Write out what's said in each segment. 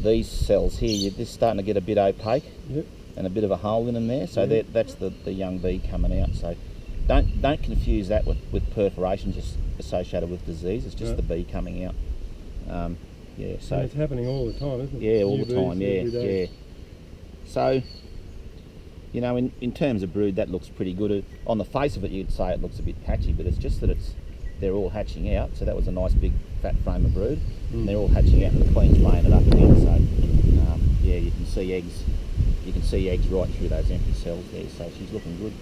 these cells here, you're just starting to get a bit opaque. Yep. And a bit of a hole in them there, so that's the young bee coming out. So don't confuse that with perforations associated with disease. It's just the bee coming out. Yeah, so and it's happening all the time, isn't it? Yeah, all the time. Yeah. So, you know, in terms of brood, that looks pretty good. On the face of it, you'd say it looks a bit patchy, but it's just that they're all hatching out. So that was a nice big fat frame of brood. And they're all hatching out, and the queen's laying it up again. So yeah, you can see eggs. You can see eggs right through those empty cells there, so she's looking good.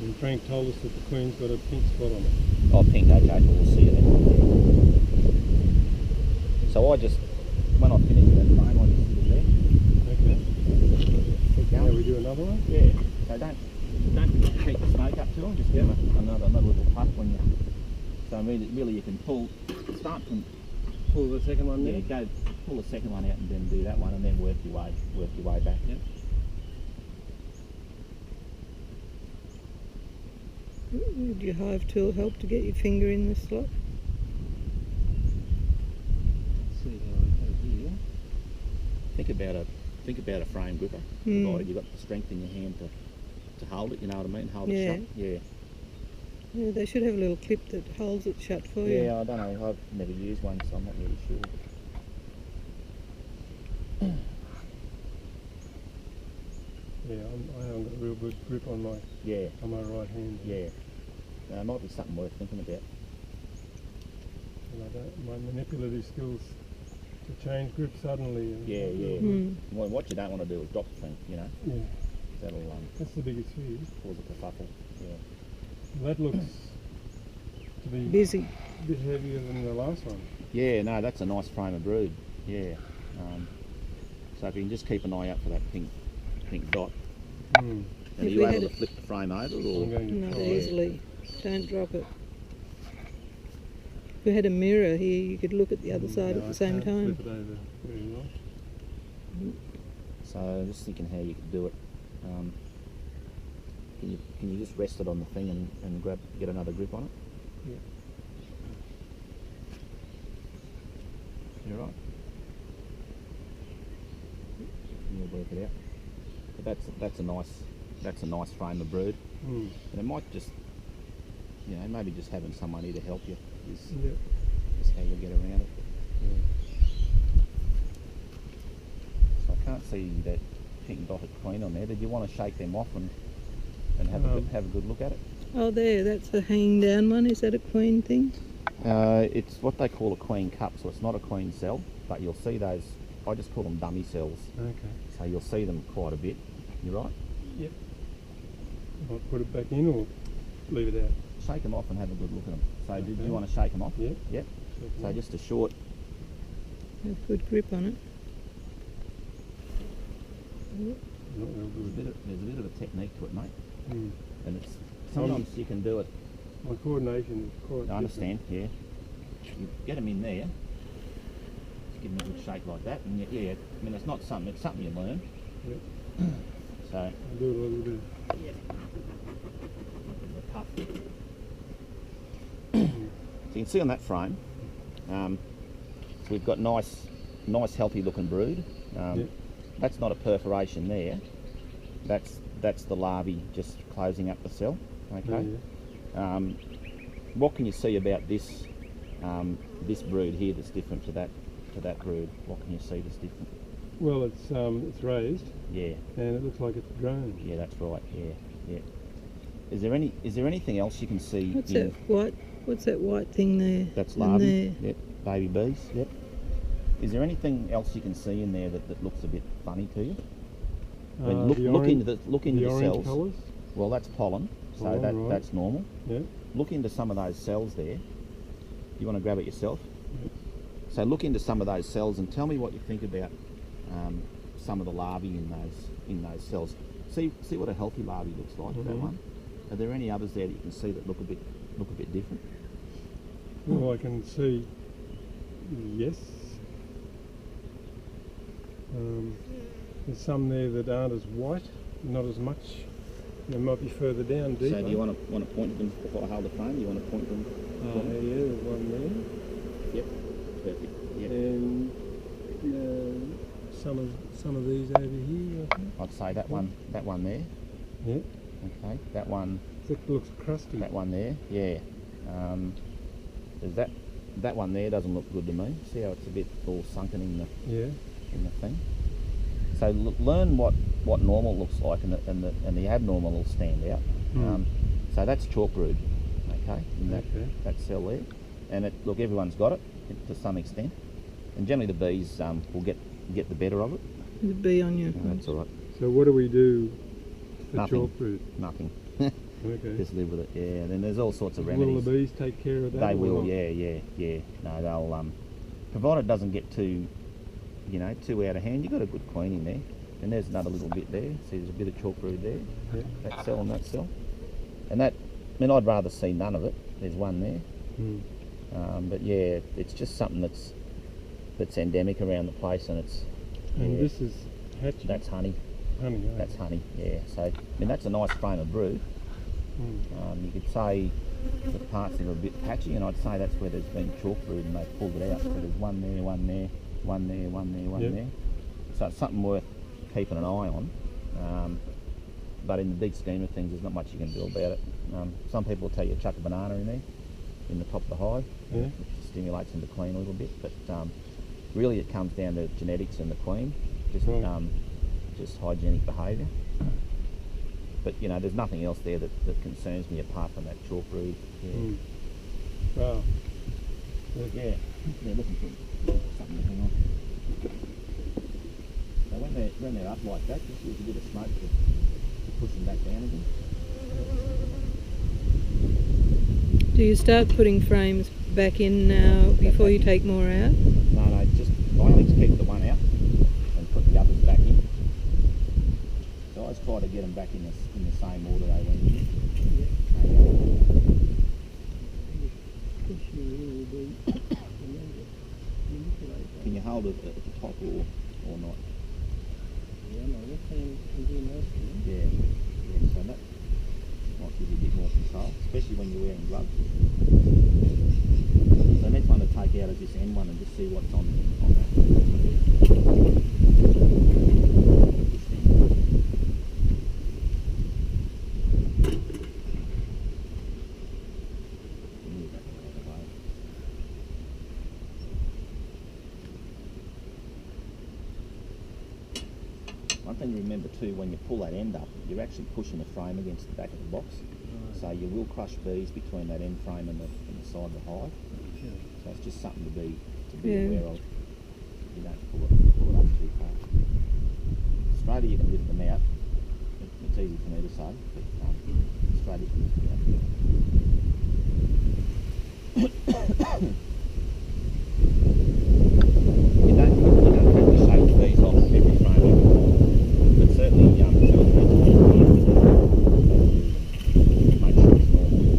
And Frank told us that the queen's got a pink spot on it. Oh, pink, okay, well, we'll see it then. So I just, when I finish that frame, I just sit it there. Okay. Keep going. Now we do another one? Yeah, so don't keep the smoke up to them, just give them another little puff when you, so really you can start from, Pull the second one there? Yeah, pull the second one out and then do that one and then work your way back. Yep. Would your hive tool help to get your finger in the slot? Let's see how I go here. Think about a frame gripper, provided you've got the strength in your hand to hold it, you know what I mean? Hold it shut. Yeah. Yeah, they should have a little clip that holds it shut for you. Yeah, I don't know. I've never used one, so I'm not really sure. Yeah, I haven't got a real good grip on my right hand. Yeah. It might be something worth thinking about. And my manipulative skills to change grip suddenly. And Well, what you don't want to do is drop the thing, you know. Yeah. That'll that's the biggest fear. cause a kerfuffle. Yeah. That looks to be Busy. a bit heavier than the last one. Yeah, no, that's a nice frame of brood. Yeah. So if you can just keep an eye out for that pink dot. And are you able to flip the frame over? Or? Not easily. Don't drop it. If we had a mirror here, you could look at the other side at the same time. Flip it over very well. So I'm just thinking how you could do it. Can you just rest it on the thing and get another grip on it? Yeah. You're right. You'll work it out. But that's a nice frame of brood. And it might just, you know, maybe just having someone here to help you is how you'll get around it. So I can't see that pink dotted queen on there. Did you want to shake them off and have a good look at it? Oh, there, that's a hanging down one. Is that a queen thing? It's what they call a queen cup, so it's not a queen cell, but you'll see those, I just call them dummy cells. Okay. So you'll see them quite a bit. You're right? Yep. I'll put it back in or leave it out? Shake them off and have a good look at them. So do you want to shake them off? Yep. Yep. So just a short... Have good grip on it. Not real good. There's a bit of a technique to it, mate. And it's sometimes you can do it. My coordination is quite I understand, yeah. You get them in there, just give them a good shake like that, and yeah, I mean it's something you learn. Yep. So I'll do it a little bit. Puff. So you can see on that frame, so we've got nice healthy looking brood. That's not a perforation there. That's the larvae just closing up the cell. Okay. What can you see about this this brood here that's different to that brood? What can you see that's different? Well, it's raised. Yeah. And it looks like it's grown. Yeah, that's right. Yeah. Is there anything else you can see? What's that white thing there? That's larvae. Yep. Baby bees. Yep. Is there anything else you can see in there that looks a bit funny to you? I mean, look into the cells. Colours? Well, that's pollen, so that's normal. Yeah. Look into some of those cells there. You want to grab it yourself? Yep. So look into some of those cells and tell me what you think about some of the larvae in those cells. See what a healthy larvae looks like. That one. Are there any others there that you can see that look a bit different? Well, I can see. Yes. There's some there that aren't as white, not as much. They might be further down, deeper. So do you want to point them before I hold the frame? You want to point them? Yeah, there's one there. Yep. Perfect. Yep. And some of these over here. I think. I'd say that one there. Yeah. Okay, that one. It looks crusty. That one there, yeah. Is that one there doesn't look good to me. See how it's a bit all sunken in the thing. So learn what normal looks like, and the abnormal will stand out. So that's chalk brood, okay, in that cell there. And look, everyone's got it to some extent, and generally the bees will get the better of it. The bee on you. That's all right. So what do we do for Nothing. chalk brood? Nothing. Okay. Just live with it. Yeah. And then there's all sorts of remedies. Will the bees take care of that? They or will. not? Yeah. No, they'll provided it doesn't get too out of hand. You've got a good queen in there. And there's another little bit there. See, there's a bit of chalk brood there. Yeah. That cell and that cell. And that, I mean, I'd rather see none of it. There's one there. But yeah, it's just something that's endemic around the place, and it's. And this is hatching. That's honey. Honey. Eh? That's honey. Yeah. So I mean, that's a nice frame of brood. You could say the parts that are a bit patchy, and I'd say that's where there's been chalk brood and they've pulled it out. So there's one there, one there, one there, one there, one there. So it's something worth keeping an eye on. But in the big scheme of things, there's not much you can do about it. Some people will tell you chuck a banana in there, in the top of the hive, which stimulates them to clean a little bit. But really, it comes down to genetics and the queen, just hygienic behaviour. But you know, there's nothing else there that concerns me apart from that chalk brood. Wow. Yeah, looking for something to hang on. So when they're up like that, just use a bit of smoke to push them back down again. Do you start putting frames back in now before you take more out? No, just I only keep the one out and put the others back in. So I always try to get them back in the same order they went in. Can you hold it at the top or not? Yeah, so that might give you a bit more control, especially when you're wearing gloves. So the next one to take out is this end one and just see what's on that. One thing to remember too, when you pull that end up, you're actually pushing the frame against the back of the box. So you will crush bees between that end frame and the side of the hive. So it's just something to be aware of. You don't pull it up too far. Straighter you can lift them out. It's easy for me to say, but straighter you can lift them out. You don't have to shake the bees off every frame, but certainly two or three times make sure it's normal.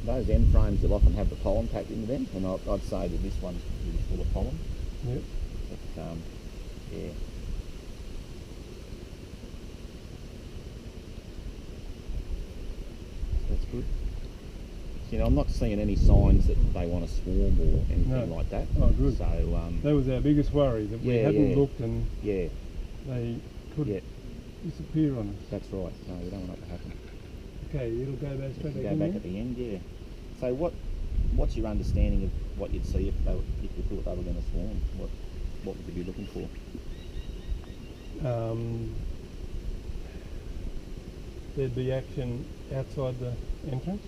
Those end frames will often have the pollen packed into them, and I'd say that this one's really full of pollen. Yep. But, yeah. That's good. You know, I'm not seeing any signs that they want to swarm or anything like that. Oh, good. So that was our biggest worry, that we hadn't looked and they could disappear on us. That's right. No, we don't want that to happen. Okay, it'll go back straight back Go in back there? at the end, yeah. So what's your understanding of what you'd see if you thought they were going to swarm? What would you be looking for? There'd be action outside the entrance.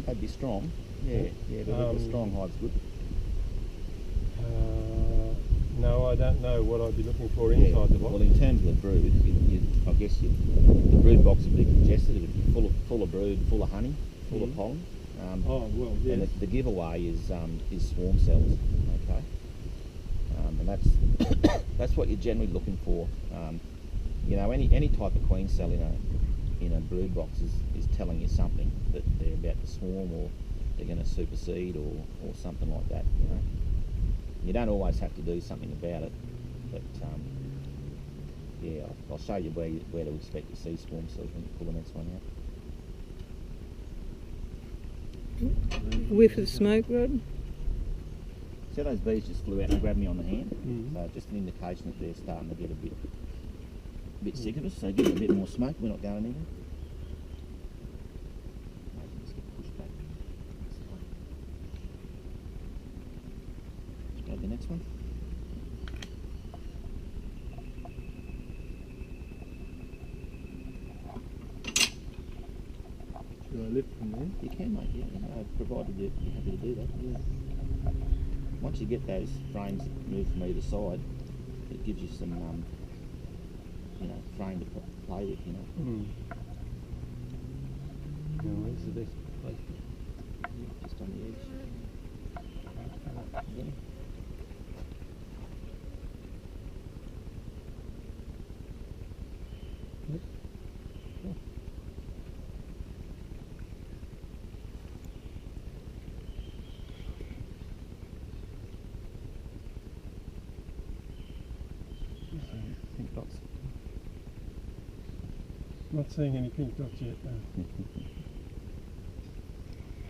They'd be strong. Yeah, the strong hive's good. No, I don't know what I'd be looking for inside the box. Well, in terms of the brood, I guess the brood box would be congested. It'd be full of brood, full of honey, full of pollen. Yes. And the giveaway is swarm cells. Okay. And that's what you're generally looking for. You know, any type of queen cell in a brood box is telling you something, that they're about to swarm or they're going to supersede or something like that. You know, you don't always have to do something about it, but yeah, I'll show you where to expect to see swarm cells when you pull the next one out. whiff of smoke, Rod? See, those bees just flew out and grabbed me on the hand. Mm. So just an indication that they're starting to get a bit sick of us. So give it a bit more smoke. We're not going anywhere. Let's get pushed back. Let's grab the next one. Should I lift from there? You can, mate, yeah, provided you're happy to do that. Yeah. Once you get those frames moved from either side, it gives you some, frame to play with, you know. Mm. Now, where's the best place? Just on the edge. Yeah. Yep. Cool. Pink dots. Not seeing any pink dots yet, though.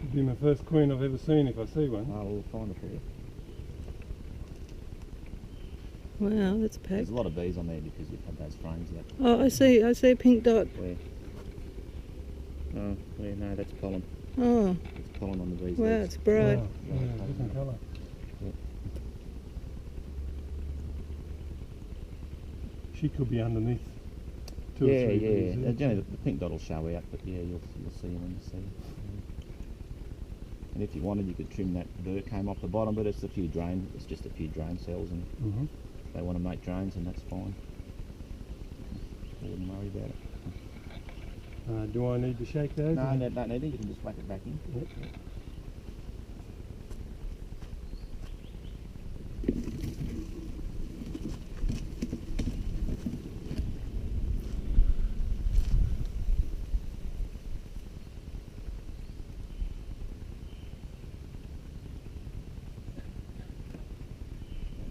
It'll be my first queen I've ever seen if I see one. Oh, we'll find it for you. Wow, that's packed. There's a lot of bees on there because you've had those frames that. Oh, I see a pink dot. Where? Oh, yeah, no, that's pollen. Oh, It's pollen on the bees' wow, legs. it's bright. Wow, yeah, different colour. Yeah. She could be underneath two or Yeah, three yeah. bees there. Generally, the pink dot will show out, but yeah, you'll see it when you see it. And if you wanted, you could trim that burr comb off the bottom, but it's just a few drone cells, and Mm-hmm. if they want to make drones, and that's fine. I wouldn't worry about it. Do I need to shake those? No, no, don't need it. You can just whack it back in. Yep.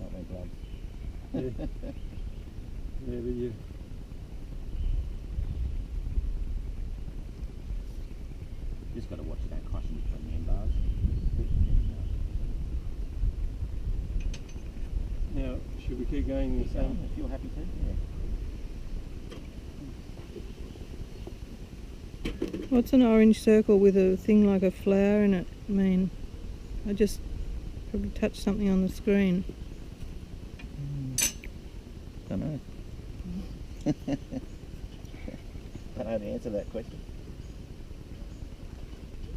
Not wear gloves. Yeah. Yeah, but you. Just got to watch it don't crush in between the end bars. Now, should we keep going the same? If you're happy to, yeah. What's an orange circle with a thing like a flower in it mean? I just probably touched something on the screen. Don't know. Don't know the answer to that question.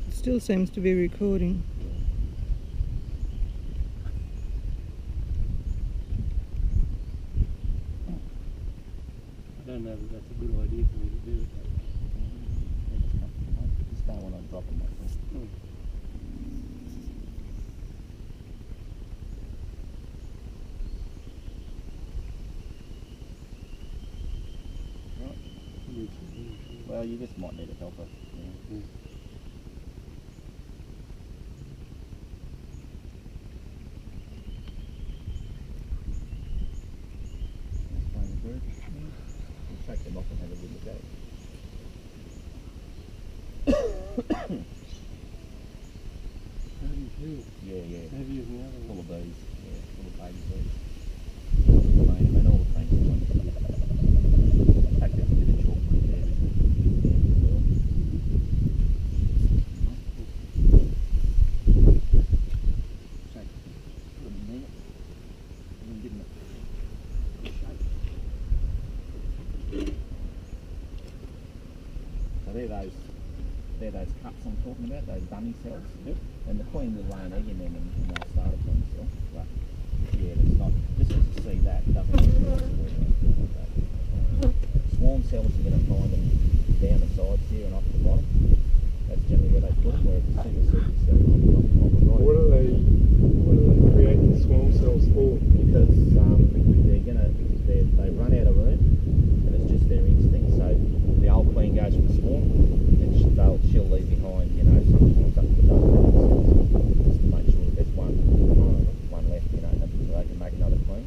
It still seems to be recording. I don't know if that's a good idea for me to do it. Just don't want to drop them like that. Mm. Right. Well, you just might need a helper. Yeah. Mm. Explain the bird. We'll take them off and have a good look at it. How do you feel? Yeah, yeah. Heavier than the other Full one. of bees. Yeah, full of baby bees. I mean, all the things are in fact, there's a bit of chocolate there, isn't it? Shake. Put them in there. And then give them a shake. So they're those cups I'm talking about, those dummy cells. Yep. And the queen will lay an egg in them and they'll start a queen cell. But yeah, it's not, just because you see that doesn't mean it's swarm cells, you're going to find them down the sides here and up the bottom. That's generally where they put them, whereas the single cell on the right. What are they creating swarm cells for? Because they run out of room and it's just their instinct. So the old queen goes for the swarm and she'll leave behind, something up to the just to make sure that there's one left, so they can make another queen.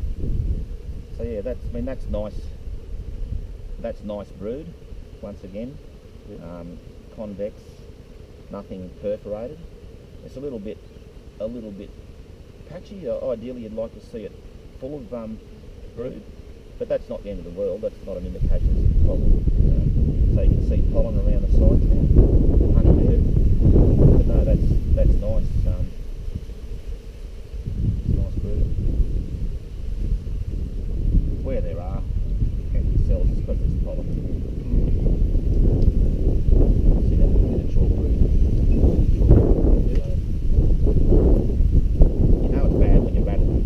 So yeah, that's nice. That's nice brood. Once again, convex, nothing perforated. It's a little bit patchy. Ideally, you'd like to see it full of brood, but that's not the end of the world. That's not an indication it's a problem. So you can see pollen around the sides there, honey there. But no, that's nice. It's nice brood. Where there are empty cells, it's because there's pollen. See that bit of chalk brood. You know it's bad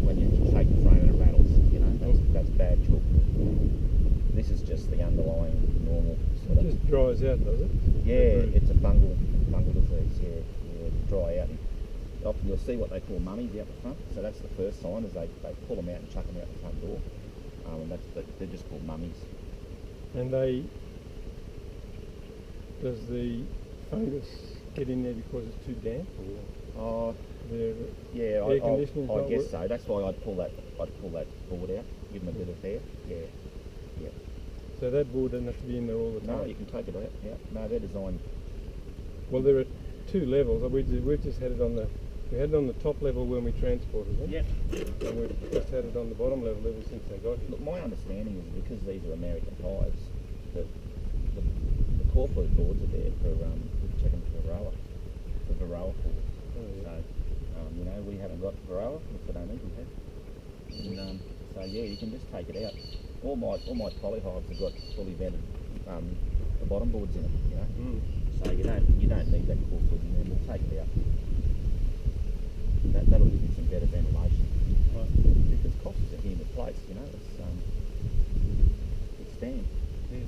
when you shake the frame and it rattles. You know that's bad chalk. This is just the underlying normal sort of. It just dries out, does it? Yeah, it's a fungal disease. Yeah, it'll dry out. And often you'll see what they call mummies out the front. So that's the first sign, is they pull them out and chuck them out the front door. And they're just called mummies. And does the fungus get in there because it's too damp, or yeah, air conditioning? I guess so. That's why I'd pull that board out, give them a bit of air. Yeah. So that board doesn't have to be in there all the time? No, you can take it out. Yeah. No, they're designed. Well, there are two levels. We've just had it on we had it on the top level when we transported them. Yeah. And we've just had it on the bottom level ever since they got here. Look, my understanding is because these are American hives, that the core food boards are there for checking for varroa pools. Oh, yeah. So you know, we haven't got varroa, which I don't think we have. And so yeah, you can just take it out. All my polyhives have got fully vented the bottom boards in them, you know. So you don't need that core food in there. We'll take it out. That'll give you some better ventilation. Right. Because costs is a humid place, you know. It's damp. Yeah.